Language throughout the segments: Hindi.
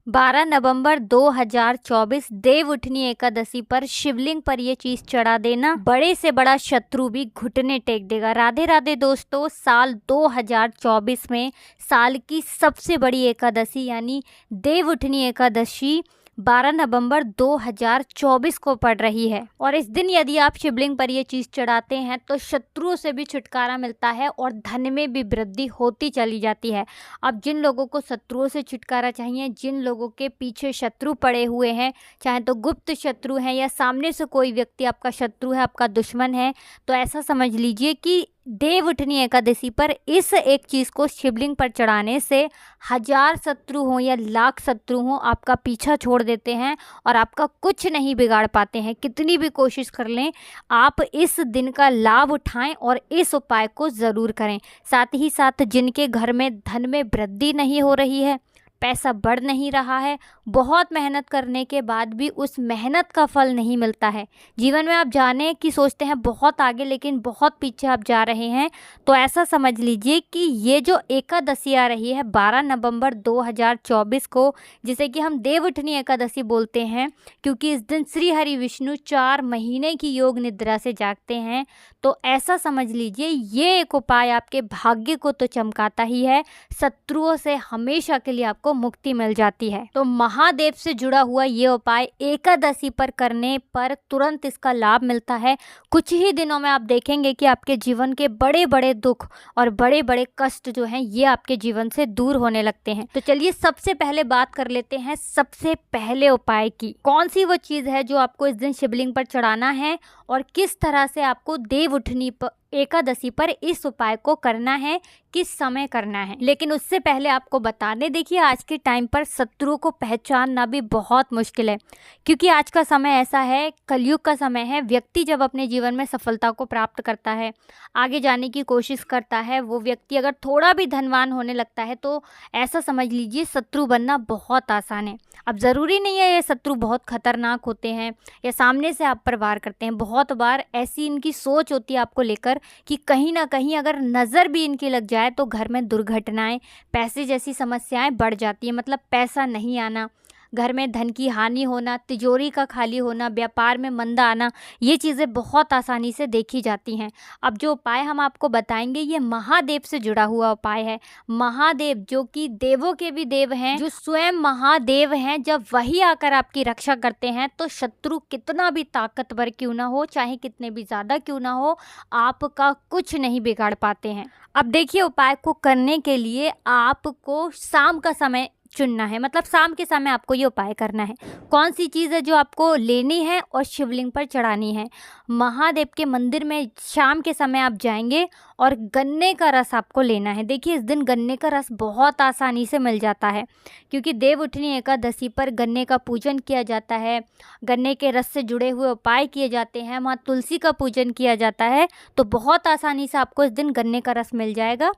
12 नवंबर 2024 देव उठनी एकादशी पर शिवलिंग पर ये चीज चढ़ा देना, बड़े से बड़ा शत्रु भी घुटने टेक देगा। राधे राधे दोस्तों, साल 2024 में साल की सबसे बड़ी एकादशी यानी देव उठनी एकादशी 12 नवंबर 2024 को पड़ रही है। और इस दिन यदि आप शिवलिंग पर ये चीज चढ़ाते हैं तो शत्रुओं से भी छुटकारा मिलता है और धन में भी वृद्धि होती चली जाती है। अब जिन लोगों को शत्रुओं से छुटकारा चाहिए, जिन लोगों के पीछे शत्रु पड़े हुए हैं, चाहे तो गुप्त शत्रु हैं या सामने से कोई व्यक्ति आपका शत्रु है, आपका दुश्मन है, तो ऐसा समझ लीजिए कि देव उठनी एकादशी पर इस एक चीज़ को शिवलिंग पर चढ़ाने से 1000 शत्रु हों या लाख शत्रु हों, आपका पीछा छोड़ देते हैं और आपका कुछ नहीं बिगाड़ पाते हैं। कितनी भी कोशिश कर लें, आप इस दिन का लाभ उठाएं और इस उपाय को ज़रूर करें। साथ ही साथ जिनके घर में धन में वृद्धि नहीं हो रही है, पैसा बढ़ नहीं रहा है, बहुत मेहनत करने के बाद भी उस मेहनत का फल नहीं मिलता है, जीवन में आप जाने की सोचते हैं बहुत आगे लेकिन बहुत पीछे आप जा रहे हैं, तो ऐसा समझ लीजिए कि ये जो एकादशी आ रही है 12 नवंबर 2024 को, जिसे कि हम देव उठनी एकादशी बोलते हैं, क्योंकि इस दिन श्री हरि विष्णु 4 महीने की योग निद्रा से जागते हैं, तो ऐसा समझ लीजिए ये एक उपाय आपके भाग्य को तो चमकाता ही है, शत्रुओं से हमेशा के लिए आपको मुक्ति मिल जाती है। तो महादेव से जुड़ा हुआ ये उपाय एकादशी पर करने पर तुरंत इसका लाभ मिलता है। कुछ ही दिनों में आप देखेंगे कि आपके जीवन के बड़े बड़े दुख और बड़े बड़े कष्ट जो हैं ये आपके जीवन से दूर होने लगते हैं। तो चलिए सबसे पहले बात कर लेते हैं सबसे पहले उपाय की। कौन सी वो चीज़ है जो आपको इस दिन शिवलिंग पर चढ़ाना है और किस तरह से आपको देव उठनी एकादशी पर इस उपाय को करना है, किस समय करना है। लेकिन उससे पहले आपको बताने, देखिए आज के टाइम पर शत्रुओं को पहचानना भी बहुत मुश्किल है, क्योंकि आज का समय ऐसा है, कलयुग का समय है। व्यक्ति जब अपने जीवन में सफलता को प्राप्त करता है, आगे जाने की कोशिश करता है, वो व्यक्ति अगर थोड़ा भी धनवान होने लगता है तो ऐसा समझ लीजिए शत्रु बनना बहुत आसान है। अब ज़रूरी नहीं है ये शत्रु बहुत खतरनाक होते हैं या सामने से आप पर वार करते हैं। बहुत बार ऐसी इनकी सोच होती है आपको लेकर कि कहीं ना कहीं अगर नज़र भी इनकी लग जाए तो घर में दुर्घटनाएं, पैसे जैसी समस्याएं बढ़ जाती है। मतलब पैसा नहीं आना, घर में धन की हानि होना, तिजोरी का खाली होना, व्यापार में मंदा आना, ये चीज़ें बहुत आसानी से देखी जाती हैं। अब जो उपाय हम आपको बताएंगे ये महादेव से जुड़ा हुआ उपाय है। महादेव जो कि देवों के भी देव हैं, जो स्वयं महादेव हैं, जब वही आकर आपकी रक्षा करते हैं तो शत्रु कितना भी ताकतवर क्यों ना हो, चाहे कितने भी ज़्यादा क्यों ना हो, आपका कुछ नहीं बिगाड़ पाते हैं। अब देखिए उपाय को करने के लिए आपको शाम का समय चुनना है, मतलब शाम के समय आपको ये उपाय करना है। कौन सी चीज़ है जो आपको लेनी है और शिवलिंग पर चढ़ानी है? महादेव के मंदिर में शाम के समय आप जाएंगे और गन्ने का रस आपको लेना है। देखिए इस दिन गन्ने का रस बहुत आसानी से मिल जाता है, क्योंकि देव उठनी एकादशी पर गन्ने का पूजन किया जाता है, गन्ने के रस से जुड़े हुए उपाय किए जाते हैं, माँ तुलसी का पूजन किया जाता है, तो बहुत आसानी से आपको इस दिन गन्ने का रस मिल जाएगा।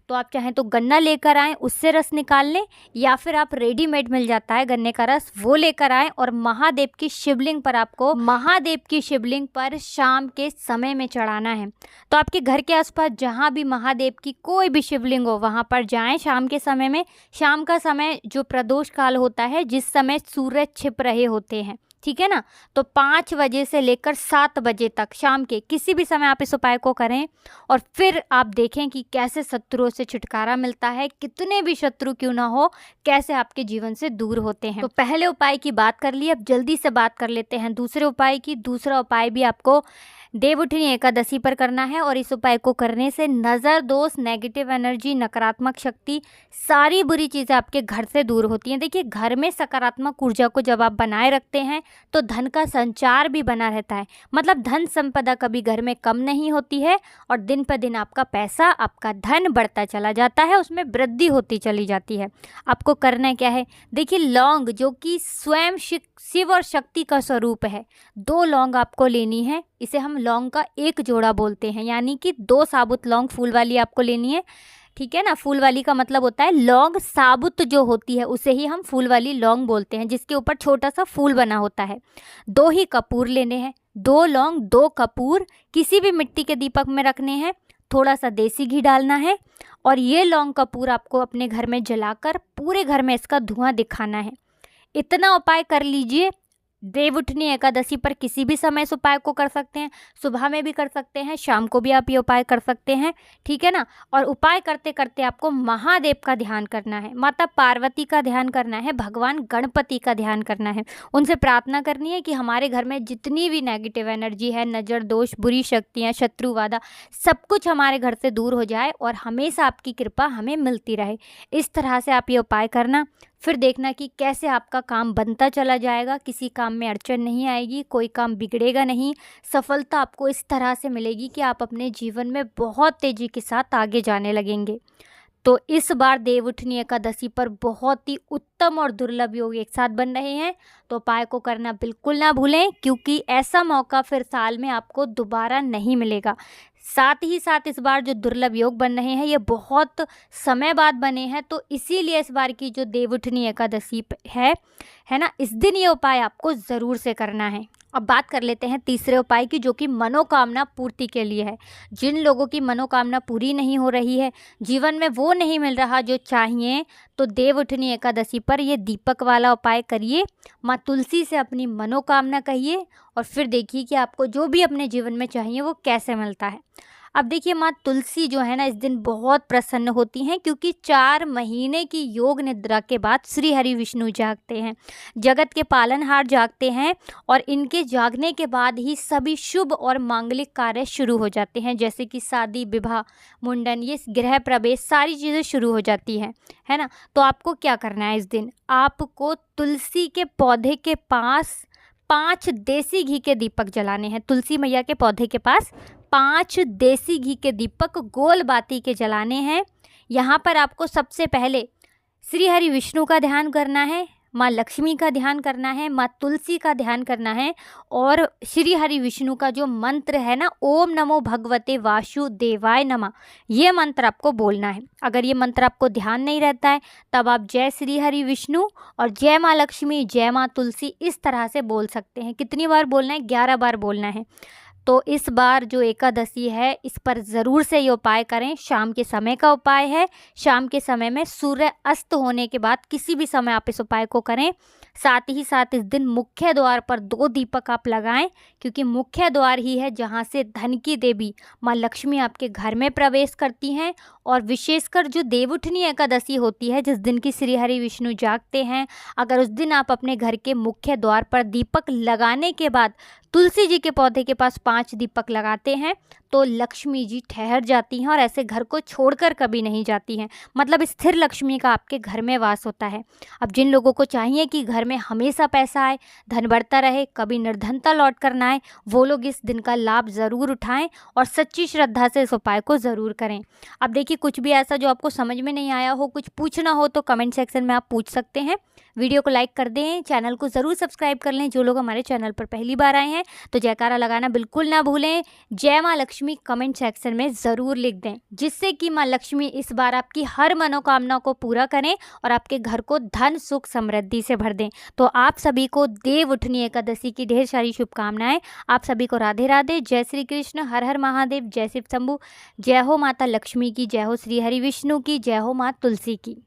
तो आप चाहें तो गन्ना लेकर आएँ, उससे रस निकाल लें, या फिर आप रेडीमेड मिल जाता है गन्ने का रस, वो लेकर आएँ और महादेव की शिवलिंग पर आपको महादेव की शिवलिंग पर शाम के समय में चढ़ाना है। तो आपके घर के आसपास जहाँ भी महादेव की कोई भी शिवलिंग हो वहाँ पर जाएं शाम के समय में। शाम का समय जो प्रदोष काल होता है, जिस समय सूरज छिप रहे होते हैं, ठीक है ना, तो 5 बजे से लेकर 7 बजे तक शाम के किसी भी समय आप इस उपाय को करें और फिर आप देखें कि कैसे शत्रुओं से छुटकारा मिलता है, कितने भी शत्रु क्यों ना हो, कैसे आपके जीवन से दूर होते हैं। तो पहले उपाय की बात कर ली, अब जल्दी से बात कर लेते हैं दूसरे उपाय की। दूसरा उपाय भी आपको देव उठनी एकादशी पर करना है और इस उपाय को करने से नज़र दोष, नेगेटिव एनर्जी, नकारात्मक शक्ति, सारी बुरी चीज़ें आपके घर से दूर होती हैं। देखिए घर में सकारात्मक ऊर्जा को जब आप बनाए रखते हैं तो धन का संचार भी बना रहता है, मतलब धन संपदा कभी घर में कम नहीं होती है और दिन पर दिन आपका पैसा, आपका धन बढ़ता चला जाता है, उसमें वृद्धि होती चली जाती है। आपको करना क्या है, देखिए लौंग जो कि स्वयं शिव और शक्ति का स्वरूप है, 2 लौंग आपको लेनी है। इसे हम लौंग का एक जोड़ा बोलते हैं, यानी कि 2 साबुत लौंग फूल वाली आपको लेनी है, ठीक है ना। फूल वाली का मतलब होता है लौंग साबुत जो होती है उसे ही हम फूल वाली लौंग बोलते हैं, जिसके ऊपर छोटा सा फूल बना होता है। 2 ही कपूर लेने हैं, 2 लौंग 2 कपूर किसी भी मिट्टी के दीपक में रखने हैं, थोड़ा सा देसी घी डालना है और ये लौंग कपूर आपको अपने घर में जलाकर पूरे घर में इसका धुआं दिखाना है। इतना उपाय कर लीजिए। देवउठनी एकादशी पर किसी भी समय इस उपाय को कर सकते हैं, सुबह में भी कर सकते हैं, शाम को भी आप ये उपाय कर सकते हैं, ठीक है ना। और उपाय करते करते आपको महादेव का ध्यान करना है, माता पार्वती का ध्यान करना है, भगवान गणपति का ध्यान करना है। उनसे प्रार्थना करनी है कि हमारे घर में जितनी भी नेगेटिव एनर्जी है, नज़र दोष, बुरी शक्तियाँ, शत्रुवादा, सब कुछ हमारे घर से दूर हो जाए और हमेशा आपकी कृपा हमें मिलती रहे। इस तरह से आप ये उपाय करना, फिर देखना कि कैसे आपका काम बनता चला जाएगा, किसी काम में अड़चन नहीं आएगी, कोई काम बिगड़ेगा नहीं, सफलता आपको इस तरह से मिलेगी कि आप अपने जीवन में बहुत तेज़ी के साथ आगे जाने लगेंगे। तो इस बार देवउठनी एकादशी पर बहुत ही उत्तम और दुर्लभ योग एक साथ बन रहे हैं, तो उपाय को करना बिल्कुल ना भूलें, क्योंकि ऐसा मौका फिर साल में आपको दोबारा नहीं मिलेगा। साथ ही साथ इस बार जो दुर्लभ योग बन रहे हैं ये बहुत समय बाद बने हैं, तो इसीलिए इस बार की जो देवउठनी एकादशी है ना, इस दिन ये उपाय आपको ज़रूर से करना है। अब बात कर लेते हैं तीसरे उपाय की, जो कि मनोकामना पूर्ति के लिए है। जिन लोगों की मनोकामना पूरी नहीं हो रही है, जीवन में वो नहीं मिल रहा जो चाहिए, तो देवउठनी एकादशी पर ये दीपक वाला उपाय करिए, माँ तुलसी से अपनी मनोकामना कहिए और फिर देखिए कि आपको जो भी अपने जीवन में चाहिए वो कैसे मिलता है। अब देखिए, माँ तुलसी जो है ना, इस दिन बहुत प्रसन्न होती हैं, क्योंकि 4 महीने की योग निद्रा के बाद श्री हरि विष्णु जागते हैं, जगत के पालनहार जागते हैं, और इनके जागने के बाद ही सभी शुभ और मांगलिक कार्य शुरू हो जाते हैं, जैसे कि शादी, विवाह, मुंडन, ये गृह प्रवेश, सारी चीज़ें शुरू हो जाती हैं, है ना। तो आपको क्या करना है, इस दिन आपको तुलसी के पौधे के पास 5 देसी घी के दीपक जलाने हैं। तुलसी मैया के पौधे के पास 5 देसी घी के दीपक गोल बाती के जलाने हैं। यहाँ पर आपको सबसे पहले श्री हरि विष्णु का ध्यान करना है, माँ लक्ष्मी का ध्यान करना है, माँ तुलसी का ध्यान करना है, और श्री हरि विष्णु का जो मंत्र है ना, ओम नमो भगवते वासुदेवाय नमः, ये मंत्र आपको बोलना है। अगर ये मंत्र आपको ध्यान नहीं रहता है, तब आप जय श्री हरि विष्णु और जय माँ लक्ष्मी, जय माँ तुलसी इस तरह से बोल सकते हैं। कितनी बार बोलना है? 11 बार बोलना है। तो इस बार जो एकादशी है, इस पर ज़रूर से ये उपाय करें। शाम के समय का उपाय है, शाम के समय में सूर्य अस्त होने के बाद किसी भी समय आप इस उपाय को करें। साथ ही साथ इस दिन मुख्य द्वार पर 2 दीपक आप लगाएं, क्योंकि मुख्य द्वार ही है जहां से धन की देवी माँ लक्ष्मी आपके घर में प्रवेश करती हैं। और विशेषकर जो देवउठनी एकादशी होती है, जिस दिन की श्री हरि विष्णु जागते हैं, अगर उस दिन आप अपने घर के मुख्य द्वार पर दीपक लगाने के बाद तुलसी जी के पौधे के पास 5 दीपक लगाते हैं, तो लक्ष्मी जी ठहर जाती हैं और ऐसे घर को छोड़कर कभी नहीं जाती हैं। मतलब स्थिर लक्ष्मी का आपके घर में वास होता है। अब जिन लोगों को चाहिए कि घर में हमेशा पैसा आए, धन बढ़ता रहे, कभी निर्धनता लौट कर ना आए, वो लोग इस दिन का लाभ ज़रूर उठाएं और सच्ची श्रद्धा से इस उपाय को ज़रूर करें। अब देखिए, कुछ भी ऐसा जो आपको समझ में नहीं आया हो, कुछ पूछना हो, तो कमेंट सेक्शन में आप पूछ सकते हैं। वीडियो को लाइक कर दें, चैनल को ज़रूर सब्सक्राइब कर लें। जो लोग हमारे चैनल पर पहली बार आए हैं तो जयकारा लगाना बिल्कुल ना भूलें। जय माँ लक्ष्मी कमेंट सेक्शन में ज़रूर लिख दें, जिससे कि माँ लक्ष्मी इस बार आपकी हर मनोकामना को पूरा करें और आपके घर को धन, सुख, समृद्धि से भर दें। तो आप सभी को देवउठनी एकादशी की ढेर सारी शुभकामनाएं। आप सभी को राधे राधे, जय श्री कृष्ण, हर हर महादेव, जय शिव शंभू, जय हो माता लक्ष्मी की, जय हो श्री हरि विष्णु की, जय हो माँ तुलसी की।